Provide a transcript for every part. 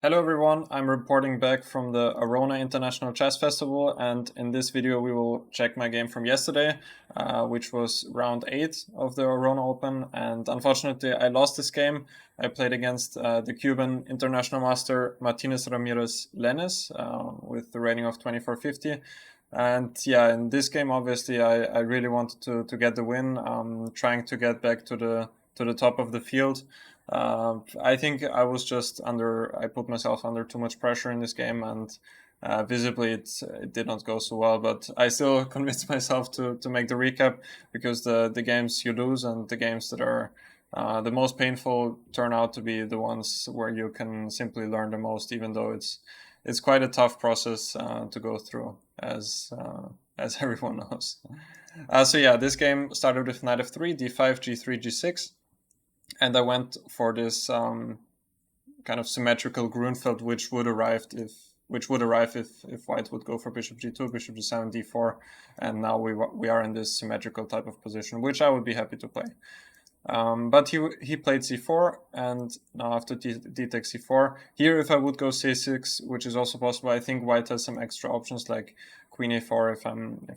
Hello everyone, I'm reporting back from the Arona International Chess Festival, and in this video we will check my game from yesterday, which was round 8 of the Arona Open, and unfortunately I lost this game. I played against the Cuban International Master Martinez Ramirez Lennis with the rating of 2450. And yeah, in this game obviously I really wanted to get the win, trying to get back to the top of the field. I think I put myself under too much pressure in this game, and visibly it did not go so well, but I still convinced myself to make the recap, because the games you lose and the games that are the most painful turn out to be the ones where you can simply learn the most, even though it's quite a tough process to go through, as everyone knows. So yeah, this game started with knight f3, d5, g3, g6. And I went for this kind of symmetrical Grunfeld, which would arrive if white would go for bishop g2, bishop g7, d4, and now we are in this symmetrical type of position, which I would be happy to play. But he played c4, and now after d takes c4, here if I would go c6, which is also possible, I think white has some extra options like queen a4 if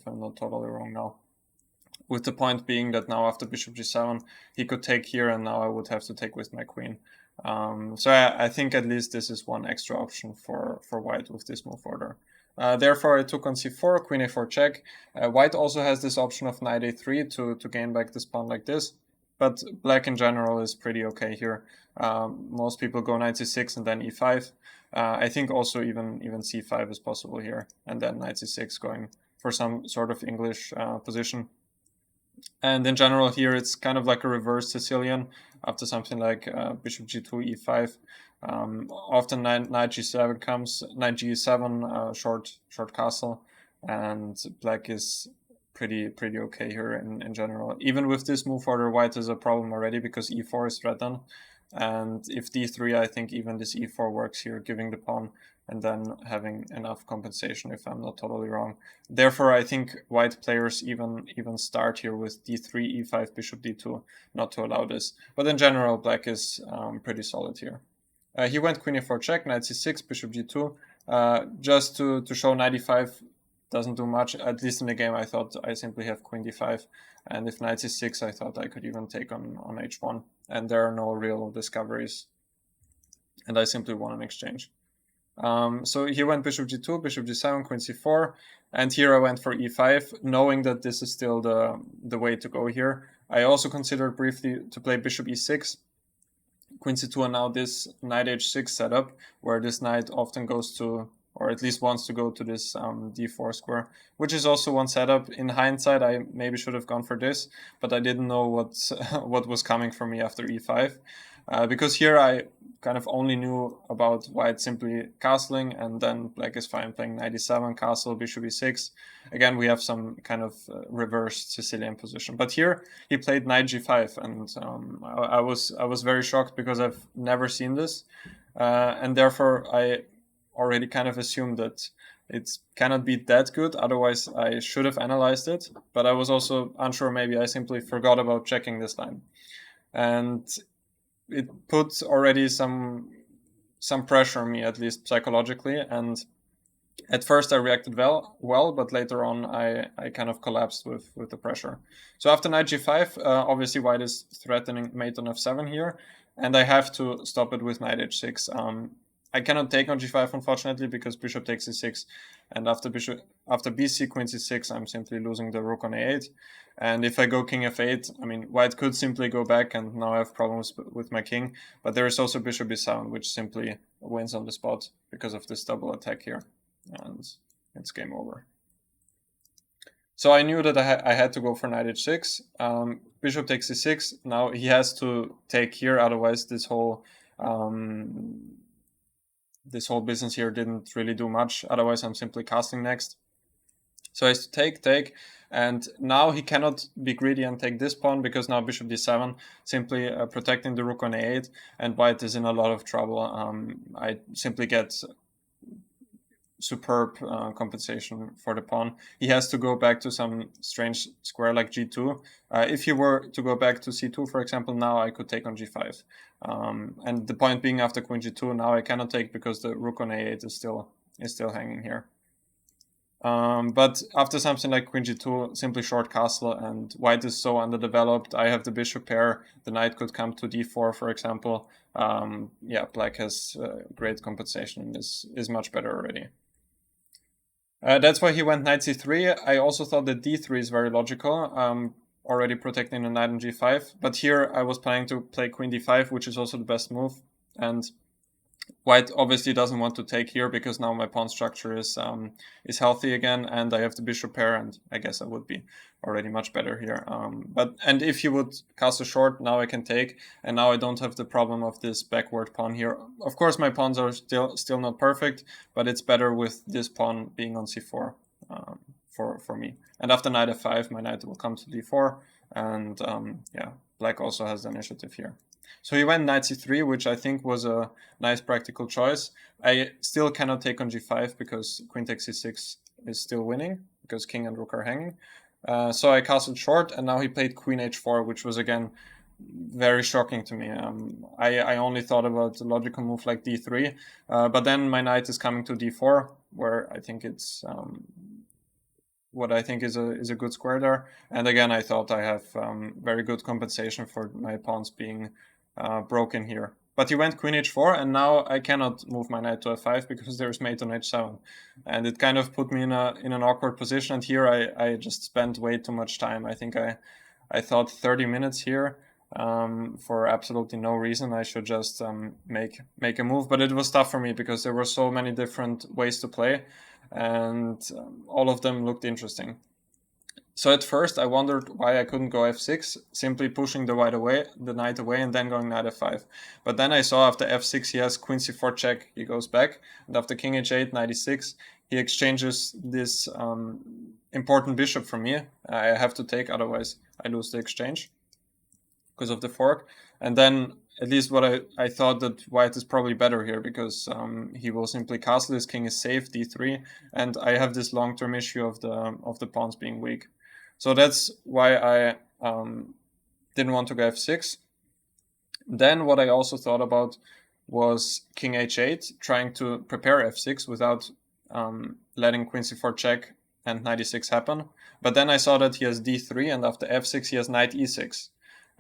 I'm not totally wrong now. With the point being that now after bishop g7, he could take here, and now I would have to take with my queen. So I think at least this is one extra option for white with this move order. Therefore, I took on c4, queen a4 check. White also has this option of knight a3 to gain back this pawn like this, but black in general is pretty okay here. Most people go knight c6 and then e5. I think also even c5 is possible here, and then knight c6 going for some sort of English position. And in general here it's kind of like a reverse Sicilian after something like bishop g2, e5. Often knight g7 comes, knight g7, short castle, and black is pretty okay here in general. Even with this move order, white is a problem already because e4 is threatened, and if d3, I think even this e4 works here, giving the pawn and then having enough compensation if I'm not totally wrong. Therefore, I think white players even start here with d3, e5, bishop d2, not to allow this. But in general, black is pretty solid here. He went queen a4 check, knight c6, bishop g2, just to show knight e5 doesn't do much. At least in the game, I thought I simply have queen d5, and if knight c6, I thought I could even take on h1, and there are no real discoveries, and I simply won an exchange. So he went bishop g2, bishop g7, queen c4, and here I went for e5, knowing that this is still the way to go here. I also considered briefly to play bishop e6, queen c2, and now this knight h6 setup, where this knight often goes to, or at least wants to go to this d4 square, which is also one setup. In hindsight, I maybe should have gone for this, but I didn't know what was coming for me after e5. Because here I kind of only knew about white simply castling, and then black is fine playing knight e7, castle, bishop e6. Again, we have some kind of reversed Sicilian position. But here he played knight g5, and I was very shocked because I've never seen this, and therefore I already kind of assumed that it cannot be that good, otherwise I should have analyzed it. But I was also unsure, maybe I simply forgot about checking this line. And it puts already some pressure on me, at least psychologically, and at first I reacted well, but later on I kind of collapsed with the pressure. So after knight g5, obviously white is threatening mate on f7 here, and I have to stop it with knight h6. I cannot take on g5, unfortunately, because bishop takes e6, and after bc, queen c6, I'm simply losing the rook on a8. And if I go king f8, I mean, white could simply go back, and now I have problems with my king. But there is also bishop b7, which simply wins on the spot because of this double attack here, and it's game over. So I knew that I had to go for knight h6. Bishop takes e6. Now he has to take here, otherwise this whole business here didn't really do much. Otherwise, I'm simply casting next. So I have to take, and now he cannot be greedy and take this pawn, because now bishop d7, simply protecting the rook on a8, and white is in a lot of trouble. I simply get superb compensation for the pawn. He has to go back to some strange square like g2. If he were to go back to c2, for example, now I could take on g5. And the point being, after queen g2, now I cannot take because the rook on a8 is still hanging here. But after something like queen g2, simply short castle, and white is so underdeveloped. I have the bishop pair. The knight could come to d4, for example. Yeah, black has great compensation. This is much better already. That's why he went knight c3. I also thought that d3 is very logical, already protecting the knight on g5. But here I was planning to play queen d5, which is also the best move. And white obviously doesn't want to take here because now my pawn structure is healthy again, and I have the bishop pair, and I guess I would be already much better here. And if he would castle short, now I can take, and now I don't have the problem of this backward pawn here. Of course, my pawns are still not perfect, but it's better with this pawn being on c4 for me. And after knight f5, my knight will come to d4, and yeah, black also has the initiative here. So he went knight c3, which I think was a nice practical choice. I still cannot take on g5 because queen takes c6 is still winning because king and rook are hanging. So I castled short, and now he played queen h4, which was again very shocking to me. I only thought about a logical move like d3, but then my knight is coming to d4, where I think it's what I think is a good square there. And again, I thought I have very good compensation for my pawns being broken here. But he went queen h4, and now I cannot move my knight to f5 because there's mate on h7, and it kind of put me in an awkward position. And here I just spent way too much time. I think I thought 30 minutes here for absolutely no reason. I should just make a move, but it was tough for me because there were so many different ways to play, and all of them looked interesting. So at first I wondered why I couldn't go f6, simply pushing the knight away, and then going knight f5. But then I saw after f6 he has queen c4 check, he goes back, and after king h8, knight e6, he exchanges this important bishop from me. I have to take, otherwise I lose the exchange because of the fork. And then at least what I thought that white is probably better here because he will simply castle, his king is safe, d3, and I have this long-term issue of the pawns being weak. So that's why I didn't want to go f6. Then what I also thought about was king h8, trying to prepare f6 without letting queen c4 check and knight e6 happen. But then I saw that he has d3, and after f6 he has knight e6,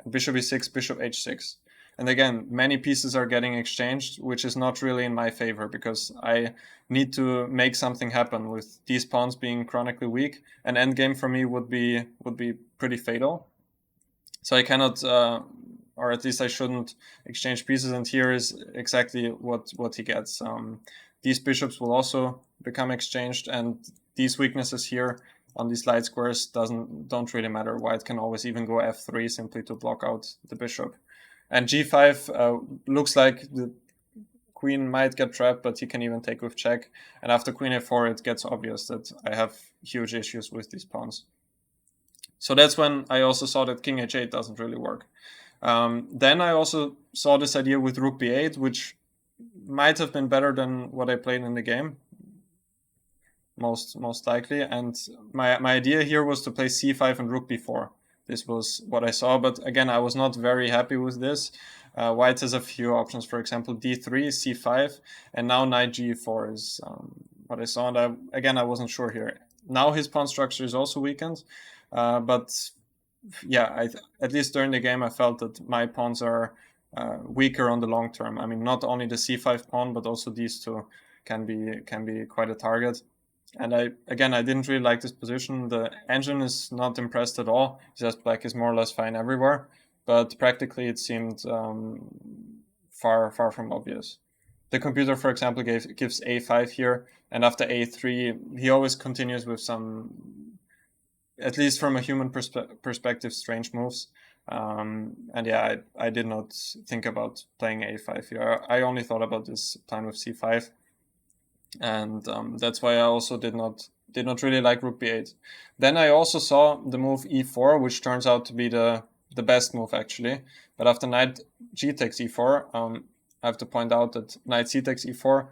and bishop e6, bishop h6. And again, many pieces are getting exchanged, which is not really in my favor because I need to make something happen with these pawns being chronically weak. An endgame for me would be pretty fatal. So I cannot, or at least I shouldn't exchange pieces. And here is exactly what he gets. These bishops will also become exchanged, and these weaknesses here on these light squares don't really matter. White can always even go f3 simply to block out the bishop. And g5 looks like the queen might get trapped, but he can even take with check. And after queen a4, it gets obvious that I have huge issues with these pawns. So that's when I also saw that king h8 doesn't really work. Then I also saw this idea with rook b8, which might have been better than what I played in the game, most likely. And my idea here was to play c5 and rook b4. This was what I saw, but again, I was not very happy with this. White has a few options, for example, d3, c5, and now knight g4 is what I saw. And again, I wasn't sure here. Now his pawn structure is also weakened, but yeah, at least during the game, I felt that my pawns are weaker on the long term. I mean, not only the c5 pawn, but also these two can be quite a target. And I didn't really like this position. The engine is not impressed at all. It says black is more or less fine everywhere, but practically it seemed far from obvious. The computer, for example, gives a5 here, and after a3, he always continues with some, at least from a human perspective, strange moves. And yeah, I did not think about playing a5 here. I only thought about this plan with c5. And that's why I also did not really like rook b8. Then I also saw the move e4, which turns out to be the best move actually. But after knight g takes e4, I have to point out that knight c takes e4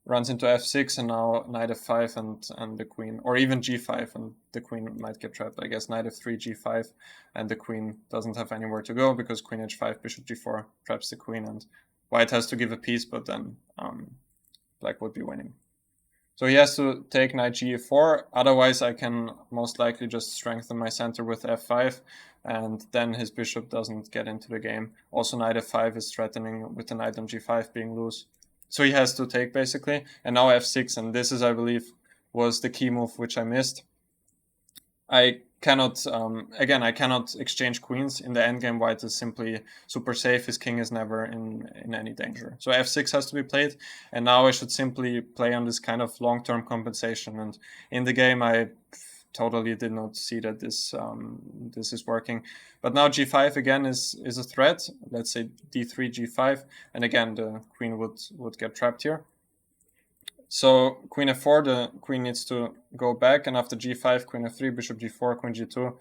runs into f6, and now knight f5 and the queen, or even g5, and the queen might get trapped. I guess knight f3, g5, and the queen doesn't have anywhere to go because queen h5, bishop g4 traps the queen, and white has to give a piece, but then black would be winning. So he has to take knight g4, otherwise I can most likely just strengthen my center with f5, and then his bishop doesn't get into the game. Also knight f5 is threatening with the knight on g5 being loose. So he has to take basically, and now f6, and this is, I believe, was the key move which I missed. I cannot, again, I cannot exchange queens. In the endgame, white is simply super safe. His king is never in any danger. So f6 has to be played, and now I should simply play on this kind of long-term compensation. And in the game, I totally did not see that this is working. But now g5 again is a threat. Let's say d3, g5, and again the queen would get trapped here. So queen f4, the queen needs to go back, and after g5, queen f3, bishop g4, queen g2,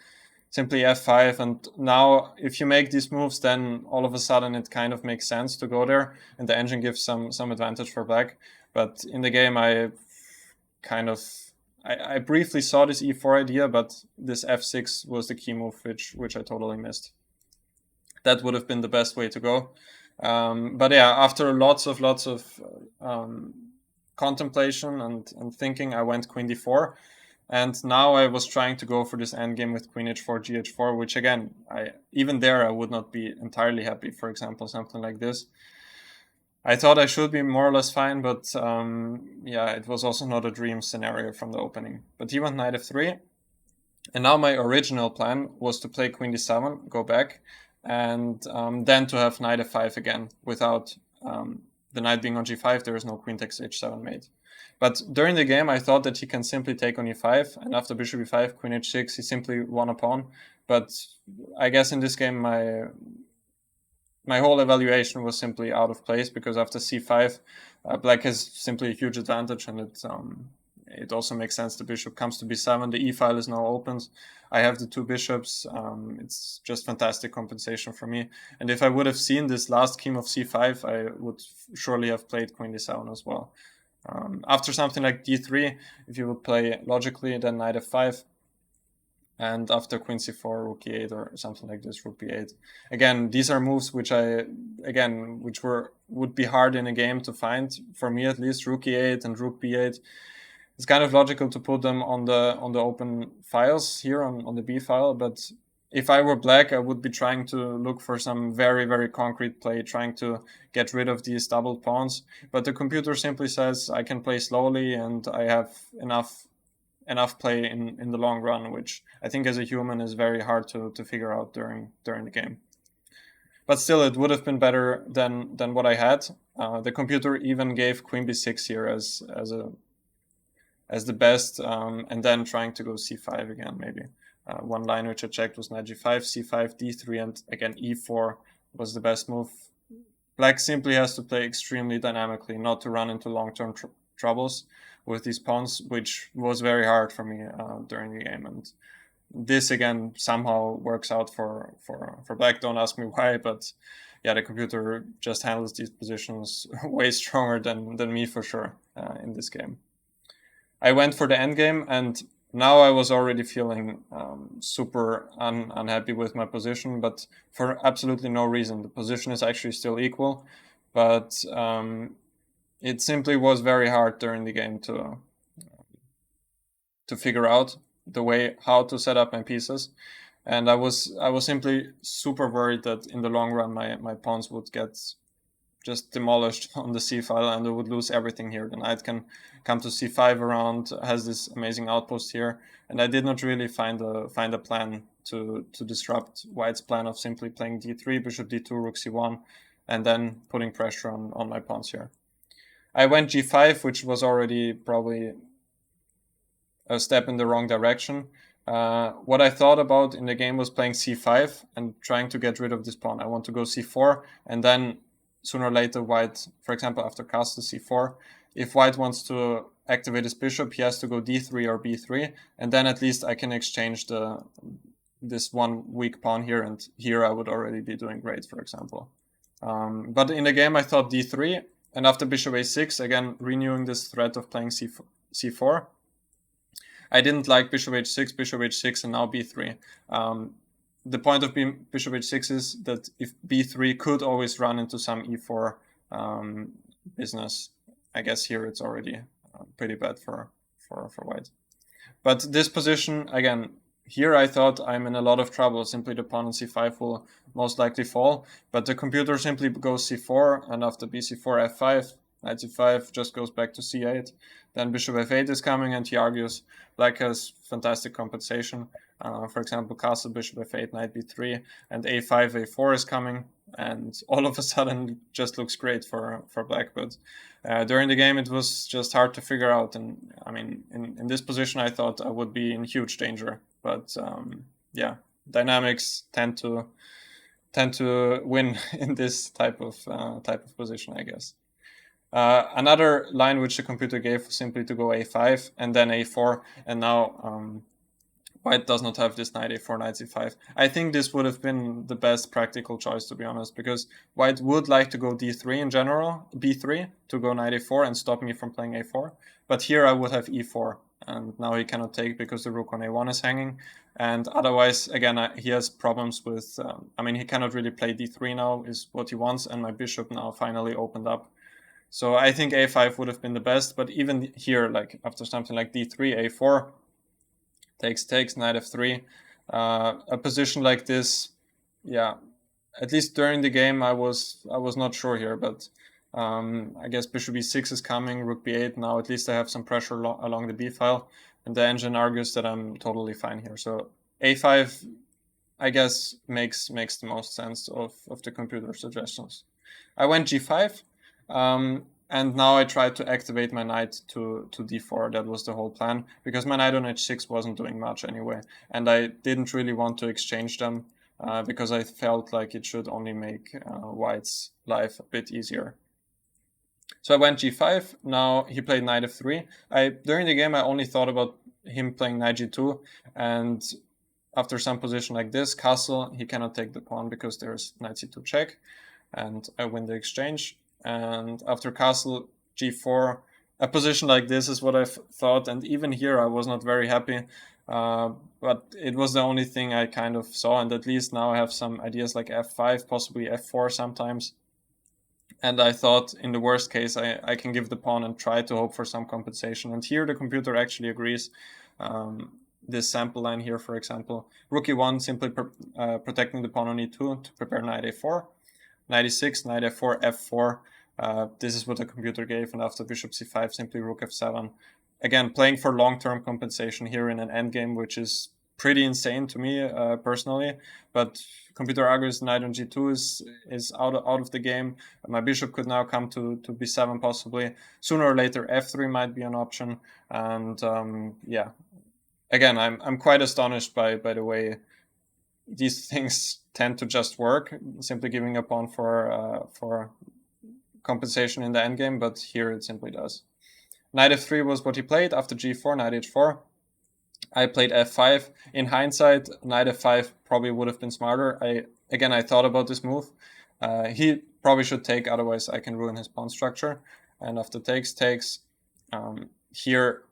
simply f5. And now if you make these moves, then all of a sudden it kind of makes sense to go there, and the engine gives some advantage for black. But in the game, I briefly saw this e4 idea, but this f6 was the key move which I totally missed. That would have been the best way to go. But yeah, after lots of contemplation and thinking, I went queen d4, and now I was trying to go for this endgame with queen h4, gh4, which again, even there I would not be entirely happy. For example, something like this. I thought I should be more or less fine, but yeah, it was also not a dream scenario from the opening. But he went knight f3, and now my original plan was to play queen d7, go back, and then to have knight f5 again without the knight being on g5. There is no queen takes h7 mate. But during the game, I thought that he can simply take on e5, and after bishop e5, queen h6, he simply won a pawn. But I guess in this game, my whole evaluation was simply out of place, because after c5, black has simply a huge advantage, and it also makes sense the bishop comes to b7, the e-file is now opened, I have the two bishops, it's just fantastic compensation for me. And if I would have seen this last king of c5, I would surely have played queen d7 as well. After something like d3, if you would play logically, then knight f5, and after queen c4, rook e8, or something like this, rook b8. Again, these are moves which would be hard in a game to find, for me at least. Rook e8 and rook b8. It's kind of logical to put them on the open files here on the b file, but if I were black, I would be trying to look for some very, very concrete play, trying to get rid of these doubled pawns. But the computer simply says I can play slowly, and I have enough play in the long run, which I think as a human is very hard to figure out during the game. But still, it would have been better than what I had. The computer even gave queen b6 here as the best, and then trying to go c5 again, maybe. One line which I checked was knight g5, c5, d3, and again e4 was the best move. Black simply has to play extremely dynamically, not to run into long-term troubles with these pawns, which was very hard for me during the game. And this again somehow works out for black. Don't ask me why, but yeah, the computer just handles these positions way stronger than me for sure in this game. I went for the endgame, and now I was already feeling super unhappy with my position, but for absolutely no reason. The position is actually still equal, but it simply was very hard during the game to figure out the way how to set up my pieces. And I was simply super worried that in the long run my pawns would get just demolished on the c-file, and I would lose everything here. The knight can come to c5 around, has this amazing outpost here, and I did not really find a plan to disrupt white's plan of simply playing d3, bishop d2, rook c1, and then putting pressure on my pawns here. I went g5, which was already probably a step in the wrong direction. What I thought about in the game was playing c5 and trying to get rid of this pawn. I want to go c4, and then sooner or later white, for example, after castle c4, if white wants to activate his bishop, he has to go d3 or b3, and then at least I can exchange this one weak pawn here, and here I would already be doing great, for example. But in the game I thought d3, And after bishop a6, again, renewing this threat of playing c4. I didn't like bishop h6, and now b3. The point of bishop h6 is that if b3 could always run into some e4 business. I guess here it's already pretty bad for white. But this position, again, here I thought I'm in a lot of trouble. Simply the pawn on c5 will most likely fall. But the computer simply goes c4, and after bc4, f5, knight c5 just goes back to c8. Then bishop f8 is coming, and he argues black has fantastic compensation. For example, castle, bishop f8, knight b3, and a5, a4 is coming. And all of a sudden, it just looks great for black. But during the game, it was just hard to figure out. And I mean, in this position, I thought I would be in huge danger. But yeah, dynamics tend to win in this type of position, I guess. Another line which the computer gave was simply to go a5 and then a4, and now white does not have this knight a4, knight c5. I think this would have been the best practical choice, to be honest, because white would like to go d3 in general, b3 to go knight a4 and stop me from playing a4. But here I would have e4, and now he cannot take because the rook on a1 is hanging. And otherwise, again, he has problems with, I mean, he cannot really play d3 now, is what he wants, and my bishop now finally opened up. So I think a5 would have been the best, but even here, like after something like d3, a4, takes, knight f3, a position like this, yeah, at least during the game I was not sure here, but I guess bishop e6 is coming, rook b8, now at least I have some pressure along the b file, and the engine argues that I'm totally fine here. So a5, I guess, makes the most sense of the computer suggestions. I went g5, and now I tried to activate my knight to d4. That was the whole plan, because my knight on h6 wasn't doing much anyway, and I didn't really want to exchange them because I felt like it should only make white's life a bit easier. So I went g5. Now he played knight f3. During the game I only thought about him playing knight g2, and after some position like this, castle, he cannot take the pawn because there's knight c2 check, and I win the exchange. And after castle, g4, a position like this is what I thought, and even here I was not very happy, but it was the only thing I kind of saw, and at least now I have some ideas like f5, possibly f4 sometimes. And I thought in the worst case I can give the pawn and try to hope for some compensation, and here the computer actually agrees. This sample line here, for example, rook e1, simply protecting the pawn on e2 to prepare knight a4, knight e6, knight f4, f4. This is what the computer gave, and after bishop c5, simply rook f7. Again, playing for long-term compensation here in an endgame, which is pretty insane to me personally. But computer argues knight on g2 is out of the game. My bishop could now come to b7 possibly. Sooner or later, f3 might be an option. And yeah, again, I'm quite astonished by the way these things tend to just work, simply giving a pawn for compensation in the endgame, but here it simply does. Knight f3 was what he played. After g4, knight h4. I played f5. In hindsight, knight f5 probably would have been smarter. I thought about this move. He probably should take, otherwise I can ruin his pawn structure. And after takes, here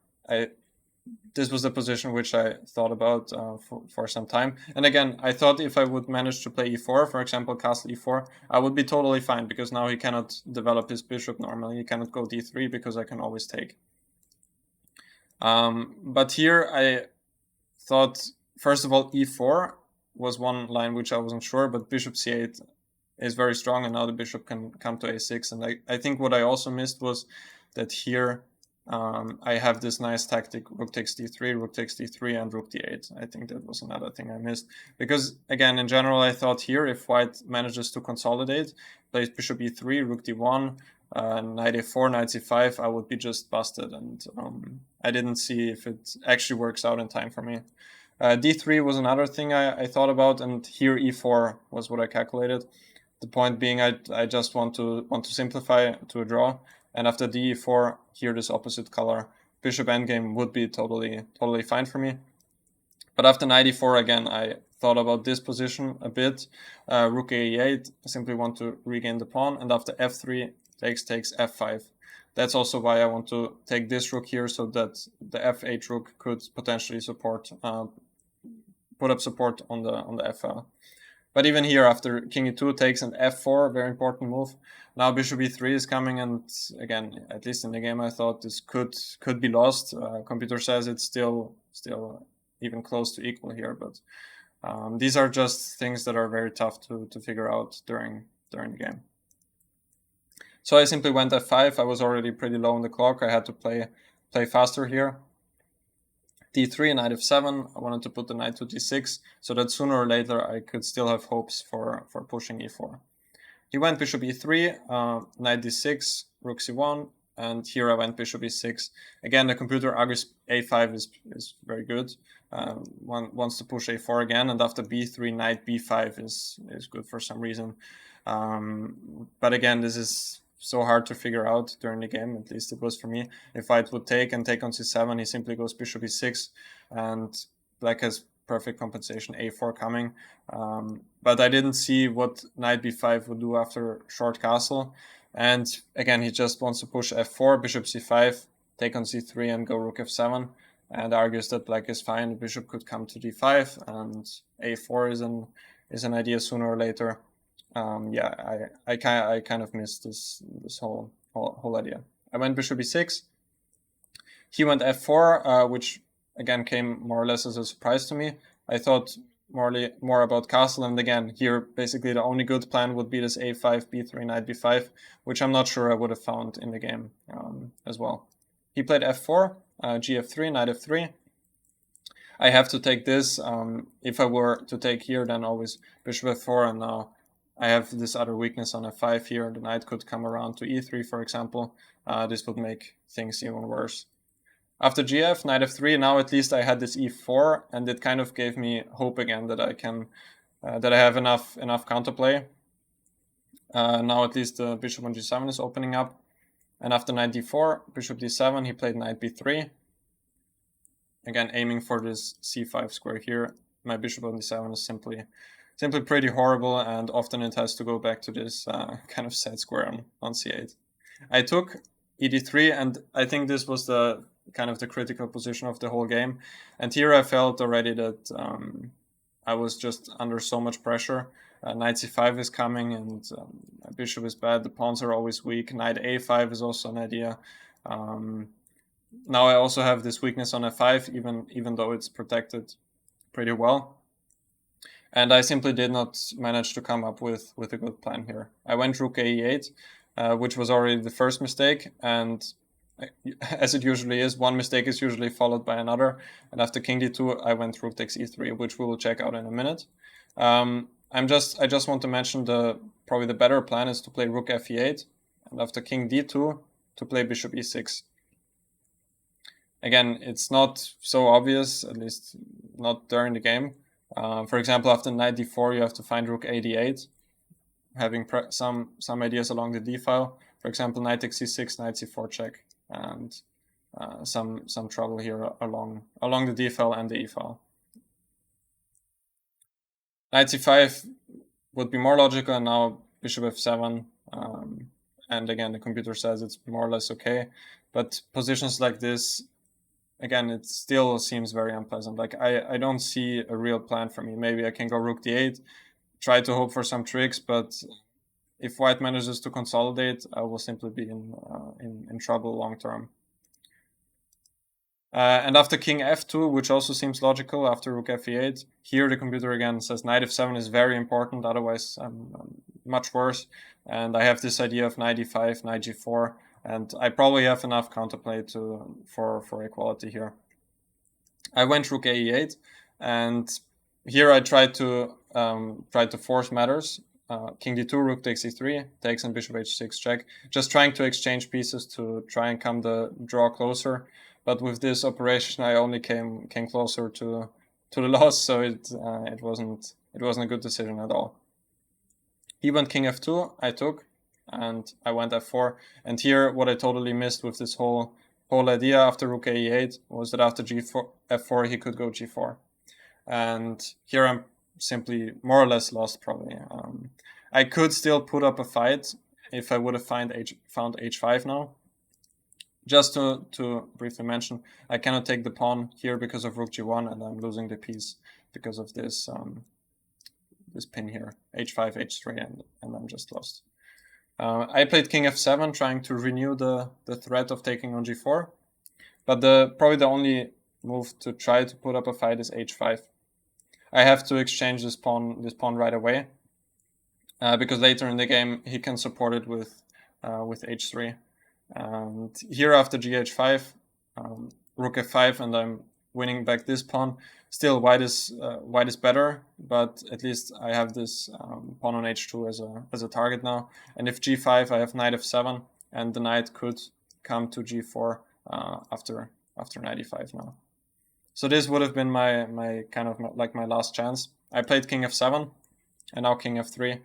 this was the position which I thought about for some time. And again, I thought if I would manage to play e4, for example, castle e4, I would be totally fine, because now he cannot develop his bishop normally. He cannot go d3 because I can always take. But here I thought, first of all, e4 was one line which I wasn't sure, but bishop c8 is very strong, and now the bishop can come to a6. And I think what I also missed was that here I have this nice tactic, rook takes d3, rook takes d3, and rook d8. I think that was another thing I missed. Because, again, in general, I thought here, if white manages to consolidate, plays bishop e3, rook d1, knight a4, knight c5, I would be just busted. And I didn't see if it actually works out in time for me. d3 was another thing I thought about, and here e4 was what I calculated. The point being, I just want to simplify to a draw. And after d4, here this opposite color, bishop endgame would be totally fine for me. But after knight e4, again, I thought about this position a bit. Rook a8, I simply want to regain the pawn. And after f3, takes f5. That's also why I want to take this rook here, so that the f8 rook could potentially support, put up support on the f file. But even here, after king e2 takes an f4, very important move. Now bishop e3 is coming, and again, at least in the game, I thought this could be lost. Computer says it's still even close to equal here, but these are just things that are very tough to figure out during the game. So I simply went f5. I was already pretty low on the clock. I had to play faster here. d3, knight f7. I wanted to put the knight to d6, so that sooner or later I could still have hopes for pushing e4. He went bishop e3, knight d6, rook c1, and here I went bishop e6. Again, the computer argues a5 is very good. One wants to push a4 again, and after b3, knight b5 is good for some reason. But again, this is so hard to figure out during the game, at least it was for me. If white would take on c7, he simply goes bishop e6, and black has perfect compensation, a4 coming. But I didn't see what knight b5 would do after short castle. And again, he just wants to push f4, bishop c5, take on c3, and go rook f7, and argues that black is fine. The bishop could come to d5, and a4 is an idea sooner or later. Yeah, I kind of missed this whole idea. I went bishop e6. He went f4, which again came more or less as a surprise to me. I thought more about castle, and again here basically the only good plan would be this a5, b3, knight b5, which I'm not sure I would have found in the game as well. He played f4, gf3, knight f3. I have to take this. If I were to take here, then always bishop f4, and now I have this other weakness on f5 here. The knight could come around to e3, for example. This would make things even worse. After gf, knight f3, now at least I had this e4, and it kind of gave me hope again that I can, that I have enough counterplay. Now at least the bishop on g7 is opening up. And after knight d4, bishop d7, he played knight b3. Again, aiming for this c5 square here. My bishop on d7 is simply pretty horrible, and often it has to go back to this kind of set square on c8. I took ed3, and I think this was the kind of the critical position of the whole game. And here I felt already that I was just under so much pressure. Knight c5 is coming, and my bishop is bad. The pawns are always weak. Knight a5 is also an idea. Now I also have this weakness on f5, even though it's protected pretty well. And I simply did not manage to come up with a good plan here. I went rook a8, which was already the first mistake, and as it usually is, one mistake is usually followed by another. And after king d2, I went rook takes e3, which we will check out in a minute. I just want to mention probably the better plan is to play rook fe8, and after king d2 to play bishop e6. Again, it's not so obvious, at least not during the game. For example, after knight d4, you have to find rook a d8, having some ideas along the d file. For example, knight takes c6, knight c4 check, and some trouble here along the d file and the e file. Knight c5 would be more logical, and now bishop f7. And again, the computer says it's more or less okay. But positions like this, again, it still seems very unpleasant. Like I don't see a real plan for me. Maybe I can go rook d8, try to hope for some tricks, but if white manages to consolidate, I will simply be in trouble long term. And after king f2, which also seems logical after rook f8, here the computer again says knight f7 is very important, otherwise I'm much worse. And I have this idea of knight e5, knight g4, and I probably have enough counterplay for equality here. I went rook a8, and here I tried to force matters. King d2, rook takes e3, takes on bishop h6 check, just trying to exchange pieces to try and come the draw closer. But with this operation, I only came closer to the loss, so it wasn't a good decision at all. He went king f2, I took, and I went f4. And here, what I totally missed with this whole idea after rook a8 was that after f4 he could go g4, and here I'm simply more or less lost probably. I could still put up a fight if I would have found h5 now. Just to briefly mention, I cannot take the pawn here because of rook g1, and I'm losing the piece because of this this pin here, h5, h3, and I'm just lost. I played king f7, trying to renew the threat of taking on g4, but probably the only move to try to put up a fight is h5. I have to exchange this pawn right away, because later in the game he can support it with h3. And here after gh5, rook f5, and I'm winning back this pawn. Still, white is better, but at least I have this pawn on h2 as a target now. And if g5, I have knight f7, and the knight could come to g4 after knight e5 now. So this would have been my kind of like my last chance. I played king f7, and now king f3,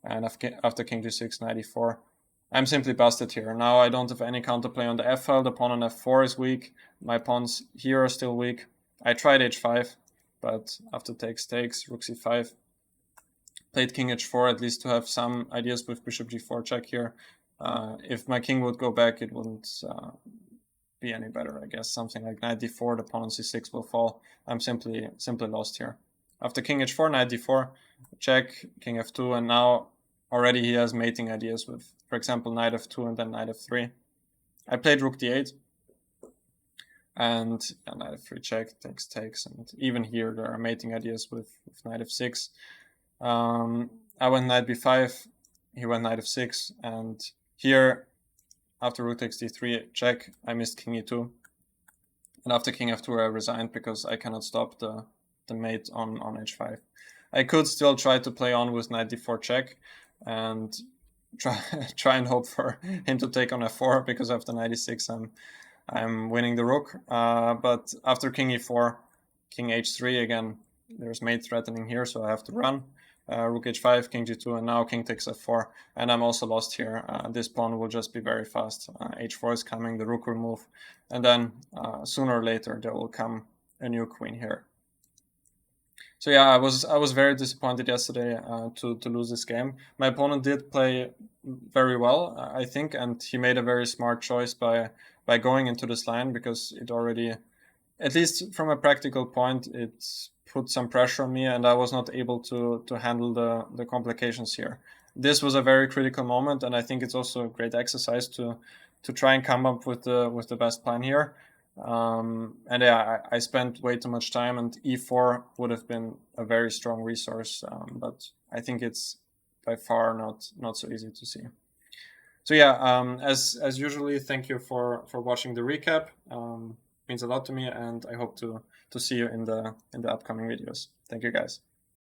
and after king g6, knight e4. I'm simply busted here. Now I don't have any counterplay on the f file. The pawn on f4 is weak. My pawns here are still weak. I tried h5, but after takes, rook c5. Played king h4, at least to have some ideas with bishop g4 check here. If my king would go back, it wouldn't be any better, I guess. Something like knight d4, the pawn on c6 will fall. I'm simply lost here. After king h4, knight d4, check, king f2, and now already he has mating ideas with, for example, knight f2 and then knight f3. I played rook d8, and knight f3 check, takes, and even here there are mating ideas with knight f6. I went knight b5, he went knight f6, and here after rook takes d3 check, I missed king e2, and after king f2 I resigned because I cannot stop the mate on h5. I could still try to play on with knight d4 check and try and hope for him to take on f4, because after knight e6 I'm winning the rook. But after king e4, king h3, again there's mate threatening here, so I have to run. Rook h5, king g2, and now king takes f4, and I'm also lost here. This pawn will just be very fast. h4 is coming, the rook will move, and then sooner or later there will come a new queen here. So yeah, I was very disappointed yesterday to lose this game. My opponent did play very well, I think, and he made a very smart choice by going into this line, because it already, at least from a practical point, it put some pressure on me, and I was not able to handle the complications here. This was a very critical moment, and I think it's also a great exercise to try and come up with the best plan here. And yeah, I spent way too much time, and e4 would have been a very strong resource, but I think it's by far not so easy to see. So yeah, as usually, thank you for watching the recap. Means a lot to me, and I hope to see you in the upcoming videos. Thank you, guys.